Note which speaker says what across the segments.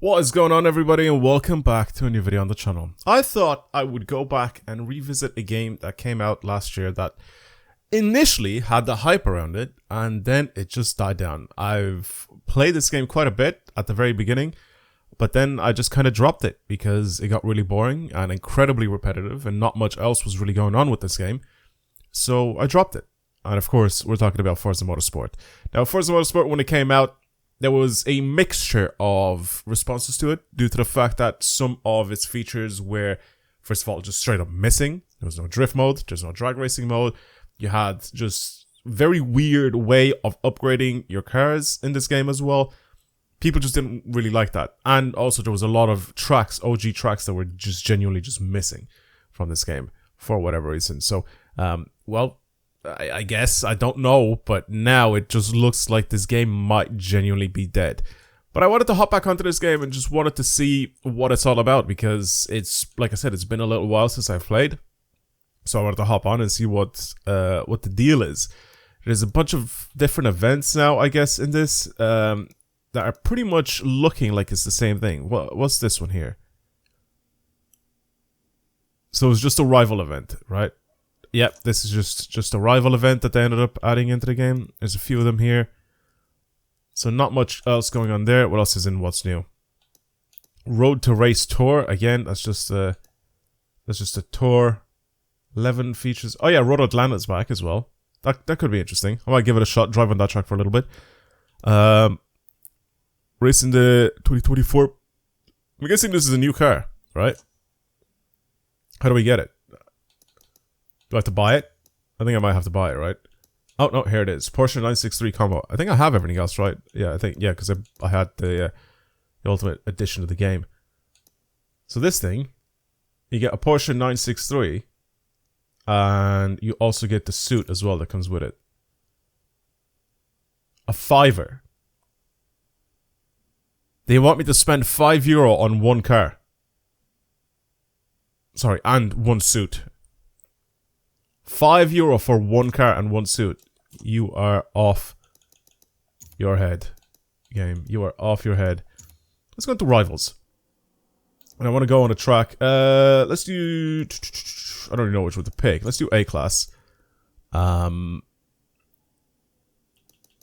Speaker 1: What is going on, everybody, and welcome back to a new video on the channel. I thought I would go back and revisit a game that came out last year that initially had the hype around it, and then it just died down. I've played this game quite a bit at the very beginning, but then I just kind of dropped it because it got really boring and incredibly repetitive, and not much else was really going on with this game. So I dropped it. And of course, we're talking about Forza Motorsport. Now, Forza Motorsport, when it came out, there was a mixture of responses to it due to the fact that some of its features were, first of all, just straight up missing. There was no drift mode, there's no drag racing mode. You had just very weird way of upgrading your cars in this game as well. People just didn't really like that. And also there was a lot of tracks, OG tracks, that were just genuinely just missing from this game for whatever reason. So, well, I guess, I don't know, but now it just looks like this game might genuinely be dead. But I wanted to hop back onto this game and just wanted to see what it's all about, because it's, like I said, it's been a little while since I've played. So I wanted to hop on and see what the deal is. There's a bunch of different events now, I guess, in this, that are pretty much looking like it's the same thing. What's this one here? So it's just a rival event, right? Yep, this is just a rival event that they ended up adding into the game. There's a few of them here. So not much else going on there. What else is in what's new? Road to Race Tour. Again, that's just a tour. 11 features. Oh yeah, Road Atlanta's back as well. That could be interesting. I might give it a shot, drive on that track for a little bit. Racing the 2024. I'm guessing this is a new car, right? How do we get it? Do I have to buy it? I think I might have to buy it, right? Oh, no, here it is. Porsche 963 combo. I think I have everything else, right? Yeah, yeah, because I had the ultimate edition of the game. So this thing, you get a Porsche 963, and you also get the suit as well that comes with it. A $5. They want me to spend €5 on one car. Sorry, and one suit. €5 for one car and one suit. You are off your head, game. You are off your head. Let's go into rivals. And I want to go on a track. Let's do... I don't even know which one to pick. Let's do A-Class.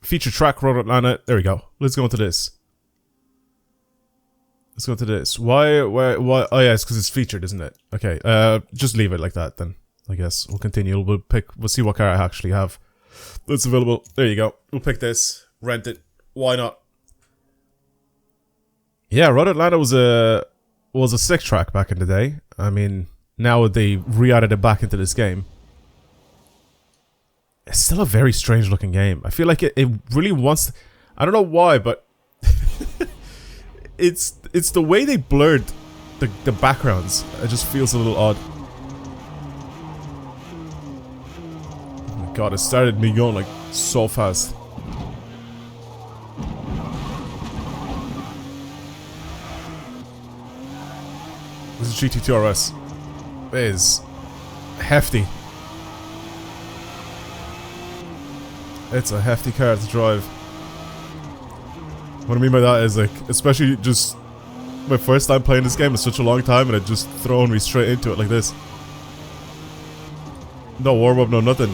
Speaker 1: Feature track, Road Atlanta. There we go. Let's go into this. Let's go into this. Why? Oh yeah, it's because it's featured, isn't it? Okay, just leave it like that then. I guess we'll continue. We'll see what car I actually have that's available. There you go. We'll pick this, rent it. Why not? Yeah, Road Atlanta was a sick track back in the day. I mean, now they re-added it back into this game. It's still a very strange looking game. I feel like it really wants. I don't know why, but it's the way they blurred the backgrounds. It just feels a little odd. God, it started me going like so fast. This is GT2 RS. It is hefty. It's a hefty car to drive. What I mean by that is, like, especially just my first time playing this game in such a long time, and it just thrown me straight into it like this. No warm up, no nothing.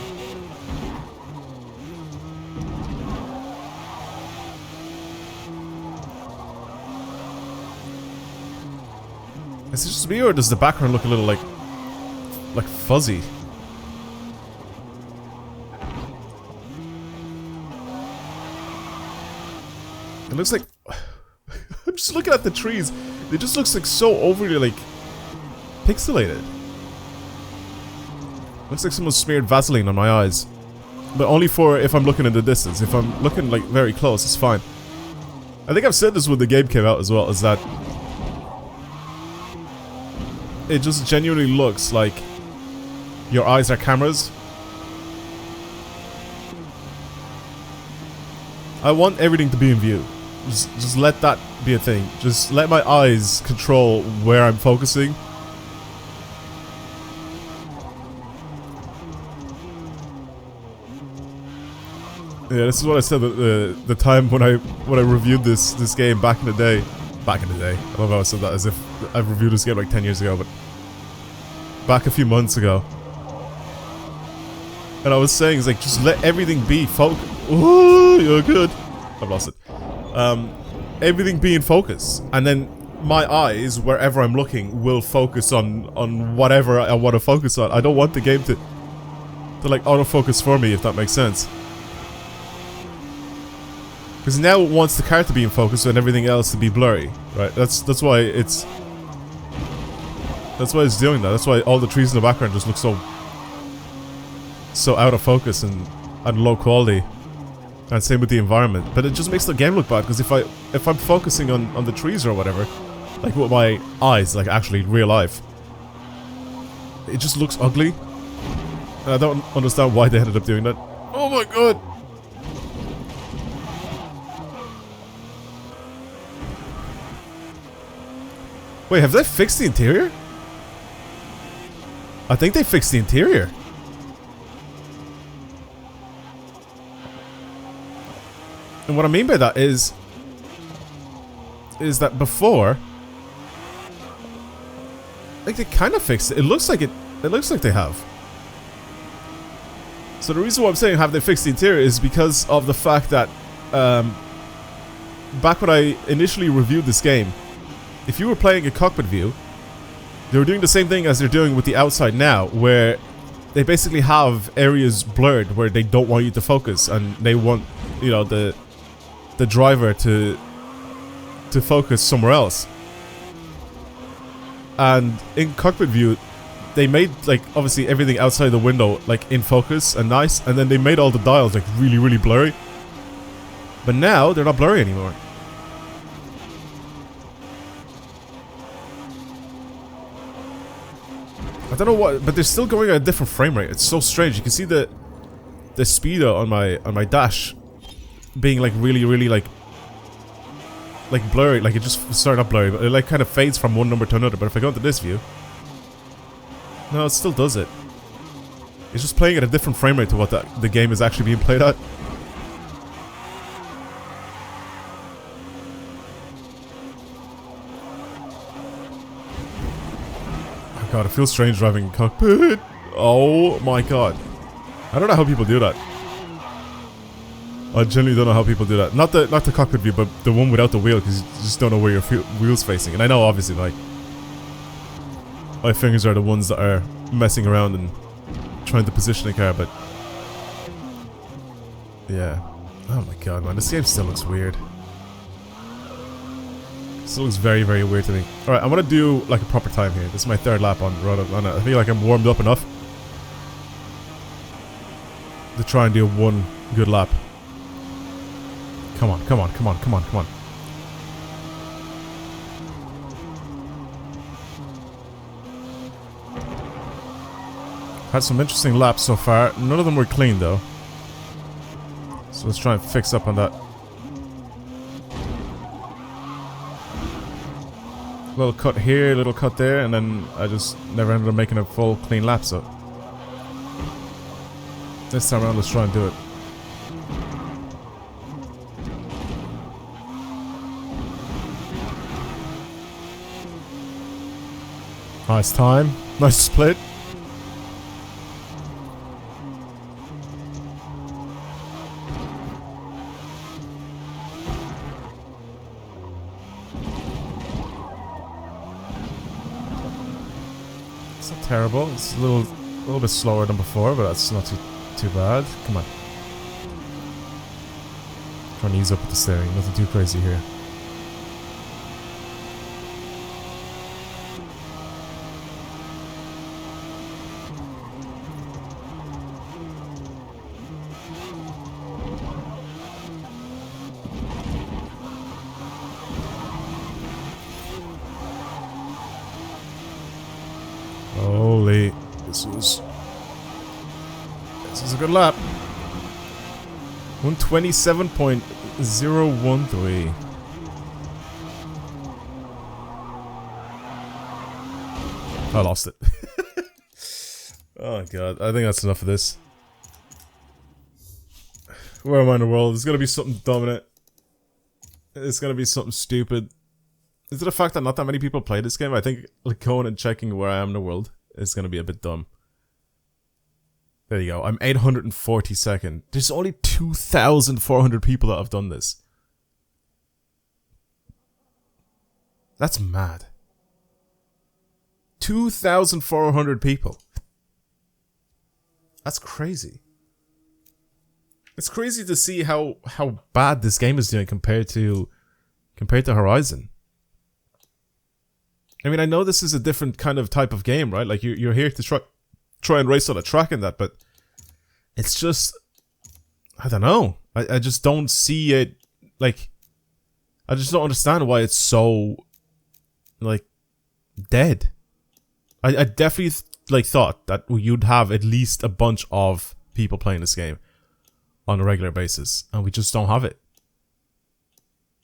Speaker 1: Is it just me, or does the background look a little like fuzzy? It looks like I'm just looking at the trees. It just looks like so overly like pixelated. Looks like someone smeared Vaseline on my eyes, but only for if I'm looking in the distance. If I'm looking like very close, it's fine. I think I've said this when the game came out as well, is that it just genuinely looks like your eyes are cameras. I want everything to be in view. Just let that be a thing. Just let my eyes control where I'm focusing. Yeah, this is what I said the time when I reviewed this game back in the day. back in the day. I love how I said that as if I've reviewed this game like 10 years ago, but back a few months ago. And I was saying, it's like, just let everything be focused. Ooh, you're good. I've lost it. Everything be in focus, and then my eyes, wherever I'm looking, will focus on whatever I want to focus on. I don't want the game to like autofocus for me, if that makes sense. Because now it wants the car to be in focus and everything else to be blurry, right? That's why it's doing that. That's why all the trees in the background just look so out of focus and low quality. And same with the environment. But it just makes the game look bad, because if I'm focusing on the trees or whatever, like with my eyes, like actually real life, it just looks ugly. And I don't understand why they ended up doing that. Oh my god! Wait, have they fixed the interior? I think they fixed the interior. And what I mean by that is that before, like, they kind of fixed it. It looks like they have. So the reason why I'm saying have they fixed the interior is because of the fact that back when I initially reviewed this game, if you were playing a cockpit view, they were doing the same thing as they're doing with the outside now, where they basically have areas blurred where they don't want you to focus, and they want, you know, the driver to focus somewhere else. And in cockpit view, they made, like, obviously everything outside the window, like, in focus and nice, and then they made all the dials, like, really, really blurry. But now, they're not blurry anymore. I don't know what, but they're still going at a different frame rate. It's so strange. You can see the speedo on my dash being, like, really, really, like blurry. Like, it just, sorry, not blurry, but it, like, kind of fades from one number to another. But if I go into this view, no, it still does it. It's just playing at a different frame rate to what the game is actually being played at. Oh god, it feels strange driving in cockpit. Oh my god. I don't know how people do that. I genuinely don't know how people do that. Not the cockpit view, but the one without the wheel, because you just don't know where your wheel's facing. And I know, obviously, like, my fingers are the ones that are messing around and trying to position the car, but yeah. Oh my god, man, this game still looks weird. Still looks very, very weird to me. Alright, I'm gonna do, like, a proper time here. This is my third lap on it. I feel like I'm warmed up enough to try and do one good lap. Come on, come on, come on, come on, come on. Had some interesting laps so far. None of them were clean, though. So let's try and fix up on that. Little cut here, little cut there, and then I just never ended up making a full clean lap, so this time around, let's try and do it. Nice time. Nice split. It's not terrible. It's a little bit slower than before, but that's not too bad. Come on. Trying to ease up with the steering. Nothing too crazy here. Holy, this is a good lap. 127.013. I lost it. Oh god, I think that's enough of this. Where am I in the world? There's gonna be something dumb in it. It's gonna be something stupid. Is it a fact that not that many people play this game? I think like going and checking where I am in the world is going to be a bit dumb. There you go. I'm 842nd. There's only 2,400 people that have done this. That's mad. 2,400 people. That's crazy. It's crazy to see how bad this game is doing compared to Horizon. I mean, I know this is a different kind of type of game, right? Like you're here to try and race on a track and that, but it's just, I don't know. I just don't see it, like, I just don't understand why it's so, like, dead. I definitely like thought that you'd have at least a bunch of people playing this game on a regular basis, and we just don't have it.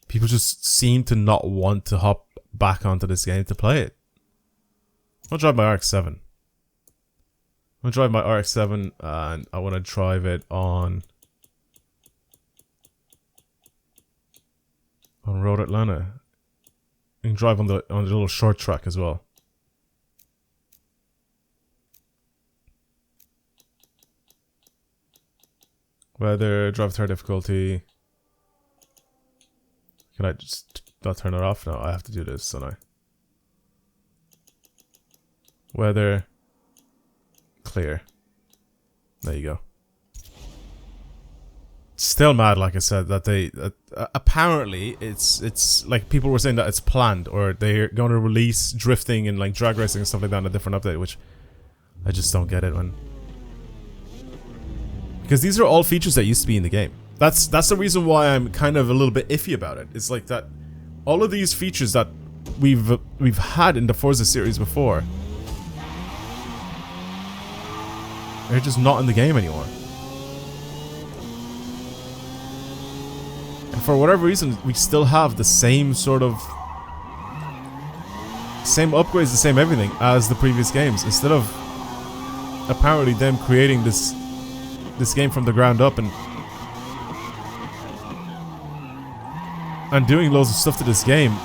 Speaker 1: People just seem to not want to hop back onto this game to play it. I'll drive my RX-7. I'm gonna drive my RX-7 and I want to drive it on Road Atlanta. You can drive on the little short track as well. Weather, drive third difficulty. Can I just not turn it off? No, I have to do this, don't I? Weather. Clear. There you go. Still mad, like I said, that they... apparently, it's like people were saying that it's planned, or they're going to release drifting and like drag racing and stuff like that in a different update, which I just don't get it, man. Because these are all features that used to be in the game. That's the reason why I'm kind of a little bit iffy about it. It's like that all of these features that we've had in the Forza series before, they're just not in the game anymore. And for whatever reason, we still have the same sort of same upgrades, the same everything as the previous games, instead of apparently them creating this game from the ground up and doing loads of stuff to this game.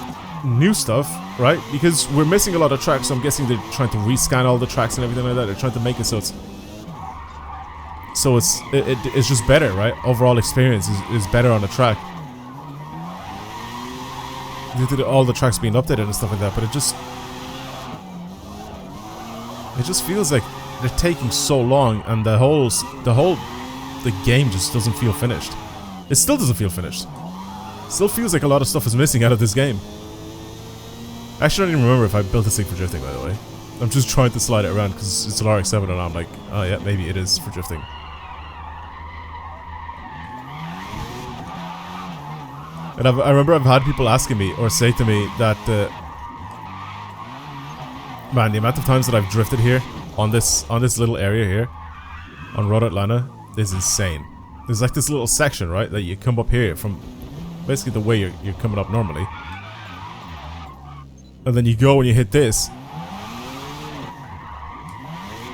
Speaker 1: New stuff, right? Because we're missing a lot of tracks, so I'm guessing they're trying to rescan all the tracks and everything like that. They're trying to make it so it's just better, right? Overall experience is better on the track. Due to all the tracks being updated and stuff like that, but it just feels like they're taking so long, and the game just doesn't feel finished. It still doesn't feel finished. Still feels like a lot of stuff is missing out of this game. I actually don't even remember if I built this thing for drifting, by the way. I'm just trying to slide it around because it's an RX-7 and I'm like, oh yeah, maybe it is for drifting. And I remember I've had people asking me or say to me that, man, the amount of times that I've drifted here on this little area here on Road Atlanta is insane. There's like this little section, right, that you come up here from basically the way you're coming up normally, and then you go and you hit this.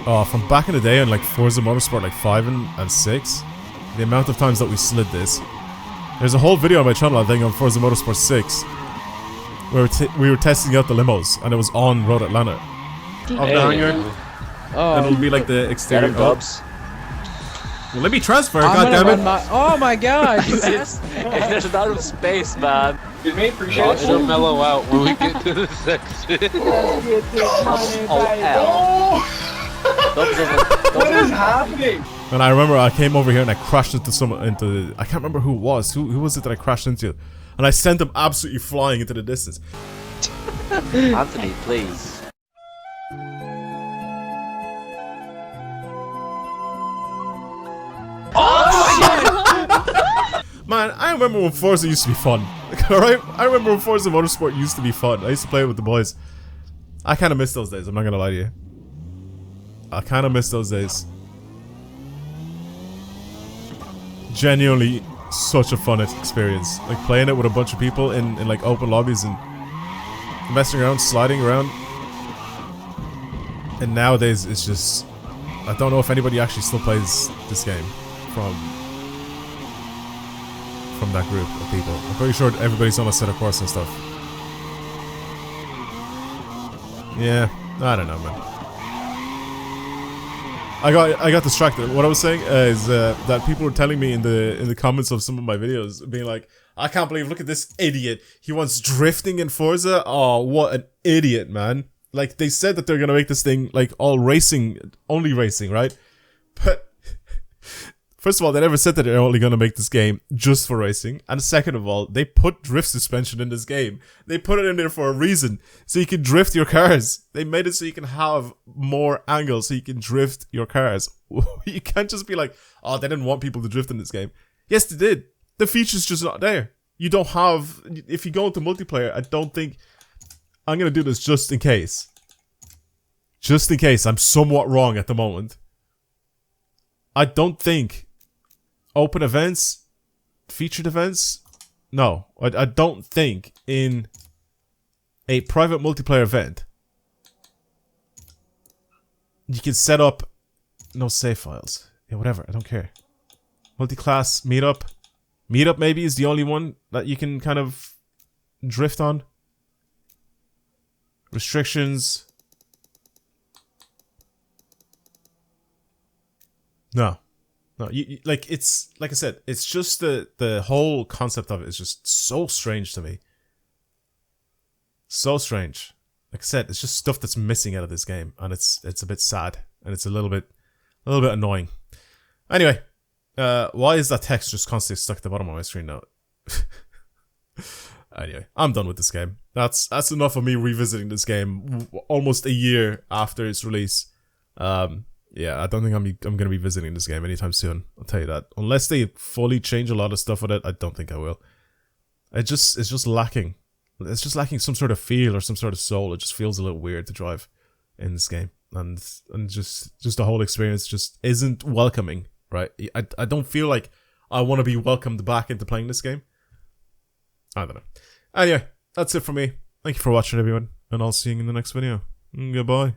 Speaker 1: Oh, from back in the day on like Forza Motorsport like 5 and 6, the amount of times that we slid this. There's a whole video on my channel, I think, on Forza Motorsport 6 where we were testing out the limos, and it was on Road Atlanta. Up down here. Oh, and it'll be like the exterior. Well, let me transfer, goddammit.
Speaker 2: Oh my god!
Speaker 3: There's not enough space, man.
Speaker 4: Did we appreciate it?
Speaker 3: It'll mellow out when we get to the section.
Speaker 4: What is happening?
Speaker 1: And I remember I came over here and I crashed into I can't remember who it was. Who was it that I crashed into? And I sent him absolutely flying into the distance.
Speaker 3: Anthony, please.
Speaker 1: Man, I remember when Forza used to be fun. Alright? I remember when Forza Motorsport used to be fun. I used to play it with the boys. I kind of miss those days, I'm not gonna lie to you. I kind of miss those days. Genuinely, such a fun experience. Like, playing it with a bunch of people in like, open lobbies and messing around, sliding around. And nowadays, it's just... I don't know if anybody actually still plays this game from that group of people. I'm pretty sure everybody's on a set of course and stuff. Yeah, I don't know, man. I got distracted. What I was saying is that people were telling me in the comments of some of my videos, being like, "I can't believe, look at this idiot. He wants drifting in Forza. Oh, what an idiot, man!" Like, they said that they're gonna make this thing like all racing, only racing, right? But first of all, they never said that they're only gonna make this game just for racing. And second of all, they put drift suspension in this game. They put it in there for a reason, so you can drift your cars. They made it so you can have more angles, so you can drift your cars. You can't just be like, "Oh, they didn't want people to drift in this game." Yes, they did. The feature's just not there. You don't have. If you go into multiplayer, I don't think. I'm gonna do this just in case. Just in case I'm somewhat wrong at the moment. I don't think open events, featured events, no. I don't think in a private multiplayer event you can set up no save files. Yeah, whatever, I don't care. Multi-class meetup. Meetup maybe is the only one that you can kind of drift on. Restrictions. No. No, like, it's, like I said, it's just the whole concept of it is just so strange to me. So strange. Like I said, it's just stuff that's missing out of this game, and it's a bit sad, and it's a little bit annoying. Anyway, why is that text just constantly stuck at the bottom of my screen now? Anyway, I'm done with this game. That's enough of me revisiting this game almost a year after its release. Yeah, I don't think I'm gonna be visiting this game anytime soon. I'll tell you that. Unless they fully change a lot of stuff with it, I don't think I will. It's just lacking. It's just lacking some sort of feel or some sort of soul. It just feels a little weird to drive in this game, and just the whole experience just isn't welcoming. Right? I don't feel like I want to be welcomed back into playing this game. I don't know. Anyway, that's it for me. Thank you for watching, everyone, and I'll see you in the next video. Goodbye.